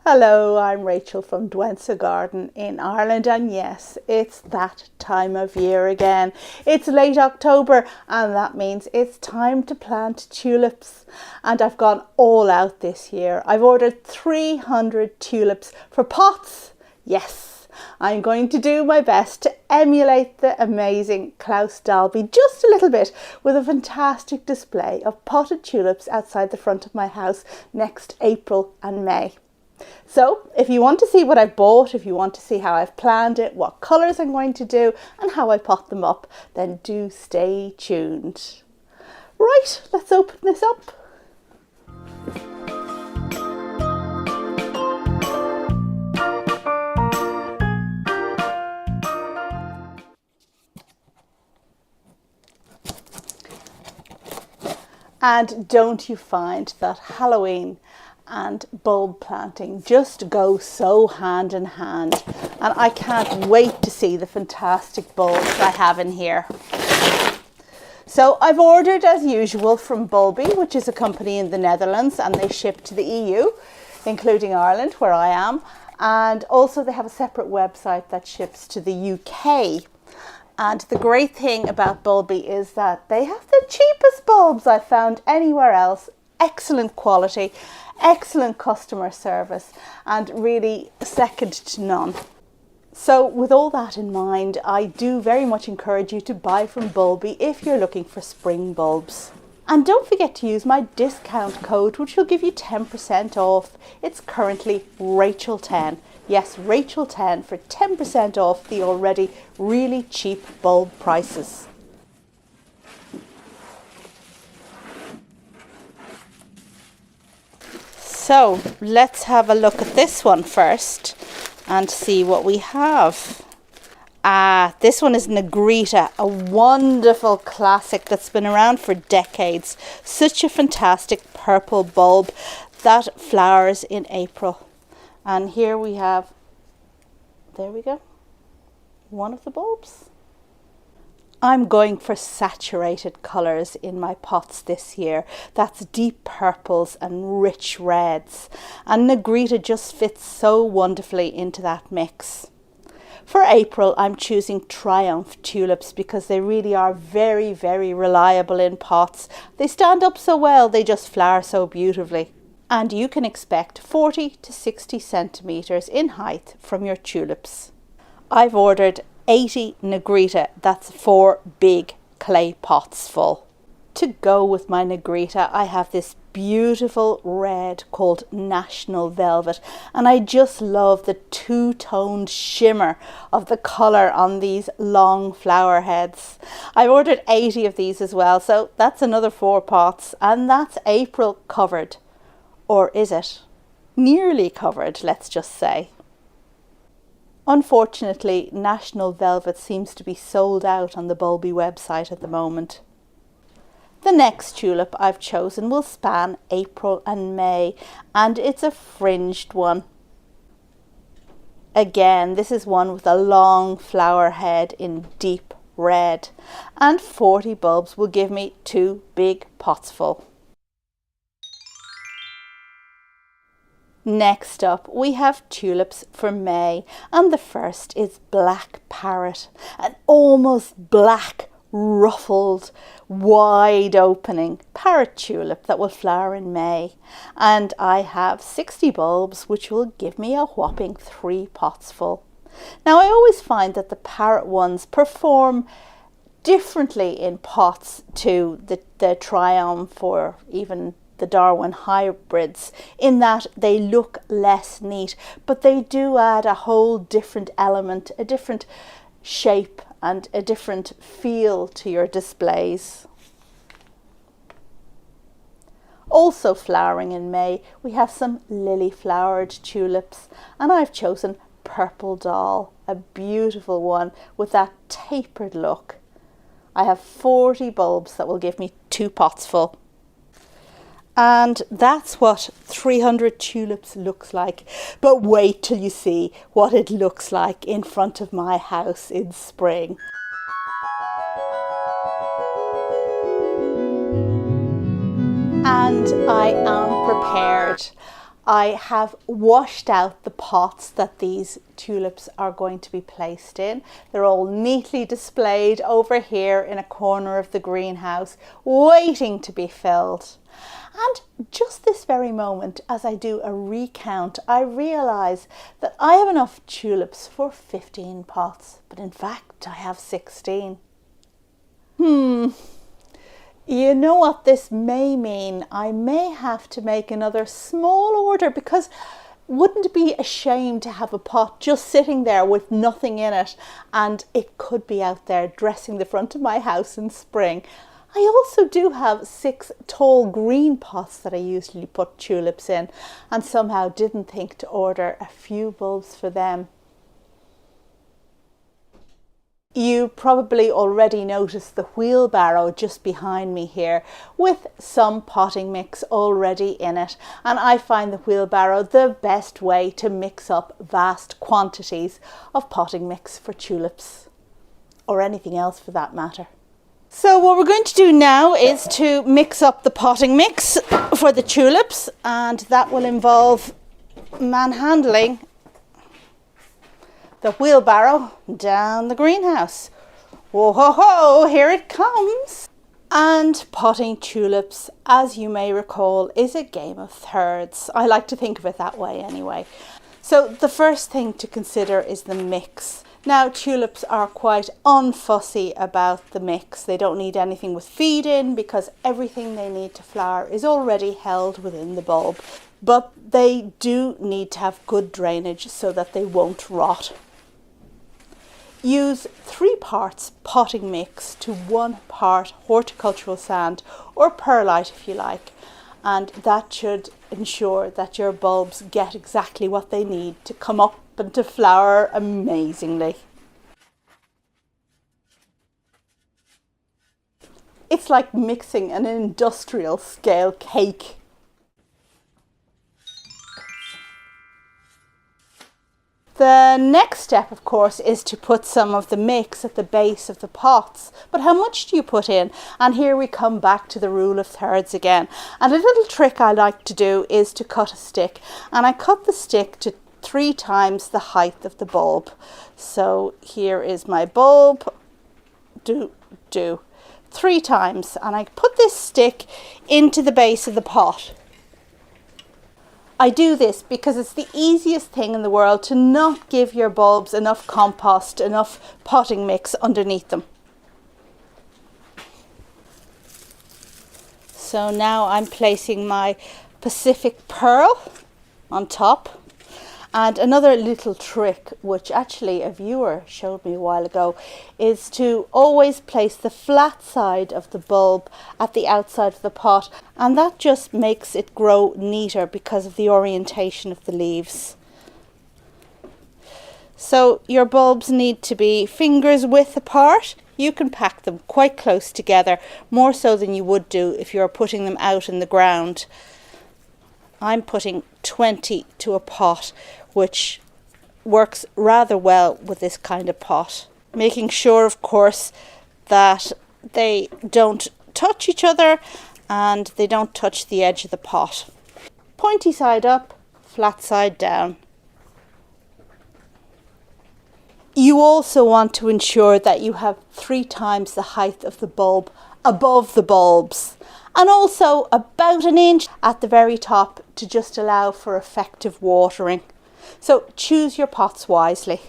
Hello, I'm Rachel from Douentza Garden in Ireland, and yes, it's that time of year again. It's late October and that means it's time to plant tulips, and I've gone all out this year. I've ordered 300 tulips for pots. Yes, I'm going to do my best to emulate the amazing Claus Dalby just a little bit with a fantastic display of potted tulips outside the front of my house next April and May. So if you want to see what I've bought, if you want to see how I've planned it, what colours I'm going to do and how I pot them up, then do stay tuned. Right, let's open this up. And don't you find that Halloween and bulb planting just go so hand in hand, and I can't wait to see the fantastic bulbs I have in here. So I've ordered as usual from Bulby, which is a company in the Netherlands, and they ship to the EU, including Ireland where I am, and also they have a separate website that ships to the UK. And the great thing about Bulby is that they have the cheapest bulbs I've found anywhere else. Excellent quality, excellent customer service, and really second to none. So with all that in mind, I do very much encourage you to buy from Bulby if you're looking for spring bulbs. And don't forget to use my discount code, which will give you 10% off. It's currently Rachel10. Yes, Rachel10 for 10% off the already really cheap bulb prices. So let's have a look at this one first and see what we have. This one is Negrita, a wonderful classic that's been around for decades. Such a fantastic purple bulb that flowers in April. And here we have, there we go, one of the bulbs. I'm going for saturated colours in my pots this year. That's deep purples and rich reds. And Negrita just fits so wonderfully into that mix. For April, I'm choosing Triumph tulips because they really are very, very reliable in pots. They stand up so well, they just flower so beautifully. And you can expect 40 to 60 centimetres in height from your tulips. I've ordered 80 Negrita, that's 4 big clay pots full. To go with my Negrita, I have this beautiful red called National Velvet, and I just love the two-toned shimmer of the colour on these long flower heads. I've ordered 80 of these as well, so that's another 4 pots, and that's April covered. Or is it? Nearly covered, let's just say. Unfortunately, National Velvet seems to be sold out on the Bulby website at the moment. The next tulip I've chosen will span April and May, and it's a fringed one. Again, this is one with a long flower head in deep red, and 40 bulbs will give me 2 big pots full. Next up, we have tulips for May, and the first is Black Parrot, an almost black, ruffled, wide opening parrot tulip that will flower in May. And I have 60 bulbs, which will give me a whopping 3 pots full. Now, I always find that the parrot ones perform differently in pots to the Triumph or even the Darwin hybrids, in that they look less neat, but they do add a whole different element, a different shape and a different feel to your displays. Also flowering in May, we have some lily flowered tulips, and I've chosen Purple Doll, a beautiful one with that tapered look. I have 40 bulbs that will give me 2 pots full. And that's what 300 tulips looks like. But wait till you see what it looks like in front of my house in spring. And I am prepared. I have washed out the pots that these tulips are going to be placed in. They're all neatly displayed over here in a corner of the greenhouse, waiting to be filled. And just this very moment, as I do a recount, I realise that I have enough tulips for 15 pots, but in fact I have 16. You know what this may mean? I may have to make another small order, because wouldn't it be a shame to have a pot just sitting there with nothing in it, and it could be out there dressing the front of my house in spring. I also do have 6 tall green pots that I usually put tulips in, and somehow didn't think to order a few bulbs for them. You probably already noticed the wheelbarrow just behind me here with some potting mix already in it, and I find the wheelbarrow the best way to mix up vast quantities of potting mix for tulips, or anything else for that matter. So what we're going to do now is to mix up the potting mix for the tulips, and that will involve manhandling the wheelbarrow down the greenhouse. Whoa ho ho, here it comes! And potting tulips, as you may recall, is a game of thirds. I like to think of it that way anyway. So the first thing to consider is the mix. Now, tulips are quite unfussy about the mix. They don't need anything with feed in, because everything they need to flower is already held within the bulb. But they do need to have good drainage so that they won't rot. Use 3 parts potting mix to 1 part horticultural sand, or perlite if you like, and that should ensure that your bulbs get exactly what they need to come up and to flower amazingly. It's like mixing an industrial scale cake. The next step, of course, is to put some of the mix at the base of the pots. But how much do you put in? And here we come back to the rule of thirds again. And a little trick I like to do is to cut a stick. And I cut the stick to 3 times the height of the bulb. So here is my bulb. 3 times. And I put this stick into the base of the pot. I do this because it's the easiest thing in the world to not give your bulbs enough compost, enough potting mix underneath them. So now I'm placing my Pacific Pearl on top. And another little trick, which actually a viewer showed me a while ago, is to always place the flat side of the bulb at the outside of the pot, and that just makes it grow neater because of the orientation of the leaves. So your bulbs need to be fingers width apart. You can pack them quite close together, more so than you would do if you're putting them out in the ground. I'm putting 20 to a pot, which works rather well with this kind of pot. Making sure, of course, that they don't touch each other and they don't touch the edge of the pot. Pointy side up, flat side down. You also want to ensure that you have 3 times the height of the bulb above the bulbs, and also about 1 inch at the very top to just allow for effective watering. So choose your pots wisely.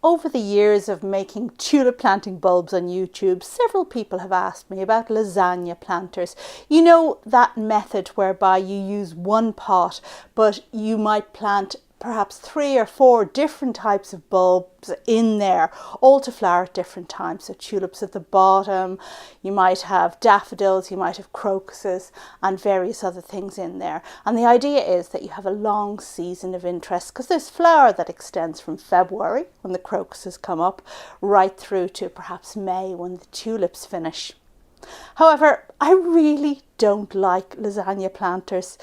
Over the years of making tulip planting bulbs on YouTube, several people have asked me about lasagna planters. You know, that method whereby you use 1 pot, but you might plant perhaps 3 or 4 different types of bulbs in there, all to flower at different times. So tulips at the bottom, you might have daffodils, you might have crocuses, and various other things in there. And the idea is that you have a long season of interest, because there's flower that extends from February, when the crocuses come up, right through to perhaps May, when the tulips finish. However, I really don't like lasagna planters.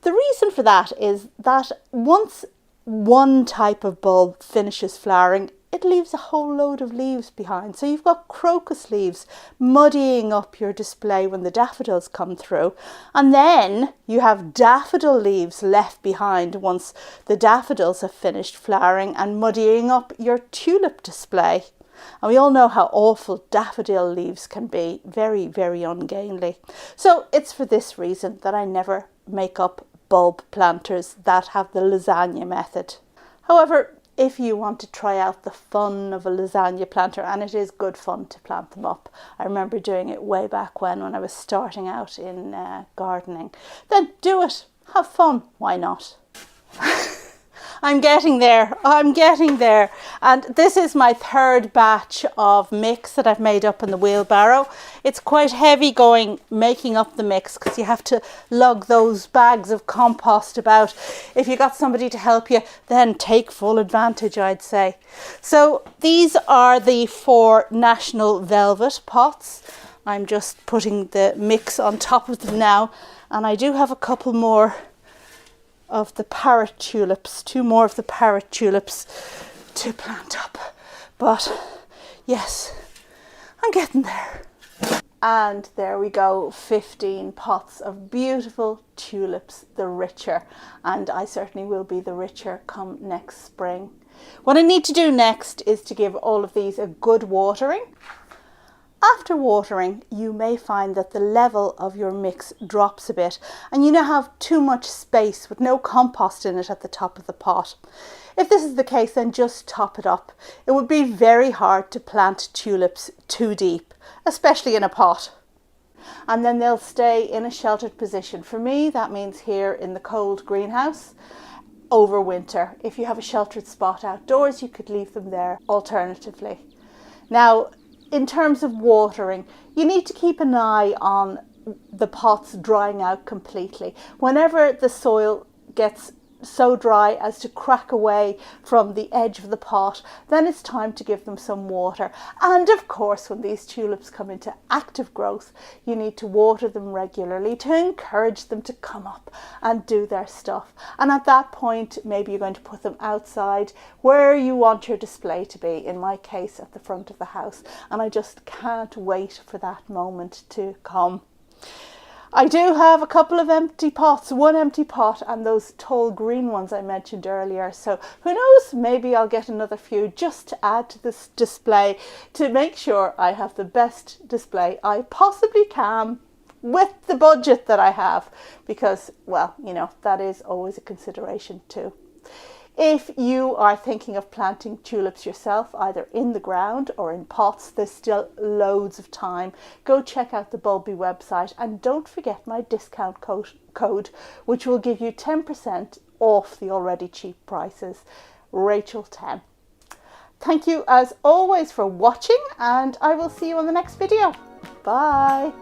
The reason for that is that once 1 type of bulb finishes flowering, it leaves a whole load of leaves behind. So you've got crocus leaves muddying up your display when the daffodils come through. And then you have daffodil leaves left behind once the daffodils have finished flowering and muddying up your tulip display. And we all know how awful daffodil leaves can be, very, very ungainly. So it's for this reason that I never make up bulb planters that have the lasagna method. However, if you want to try out the fun of a lasagna planter, and it is good fun to plant them up. I remember doing it way back when I was starting out in gardening. Then do it. Have fun. Why not? I'm getting there. And this is my third batch of mix that I've made up in the wheelbarrow. It's quite heavy going, making up the mix, because you have to lug those bags of compost about. If you got somebody to help you, then take full advantage, I'd say. So these are the 4 national velvet pots. I'm just putting the mix on top of them now. And I do have a couple more of the parrot tulips, 2 more of the parrot tulips to plant up. But yes, I'm getting there. And there we go, 15 pots of beautiful tulips, the richer. And I certainly will be the richer come next spring. What I need to do next is to give all of these a good watering. After watering, you may find that the level of your mix drops a bit and you now have too much space with no compost in it at the top of the pot. If this is the case, then just top it up. It would be very hard to plant tulips too deep, especially in a pot. And then they'll stay in a sheltered position. For me, that means here in the cold greenhouse over winter. If you have a sheltered spot outdoors, you could leave them there alternatively. Now, in terms of watering, you need to keep an eye on the pots drying out completely. Whenever the soil gets so dry as to crack away from the edge of the pot, then it's time to give them some water. And of course, when these tulips come into active growth, you need to water them regularly to encourage them to come up and do their stuff. And at that point, maybe you're going to put them outside where you want your display to be, in my case at the front of the house. And I just can't wait for that moment to come. I do have a couple of empty pots, 1 empty pot and those tall green ones I mentioned earlier. So who knows, maybe I'll get another few just to add to this display to make sure I have the best display I possibly can with the budget that I have. Because, well, you know, that is always a consideration too. If you are thinking of planting tulips yourself, either in the ground or in pots, there's still loads of time. Go check out the Bulby website and don't forget my discount code, which will give you 10% off the already cheap prices. Rachel10. Thank you as always for watching, and I will see you on the next video. Bye.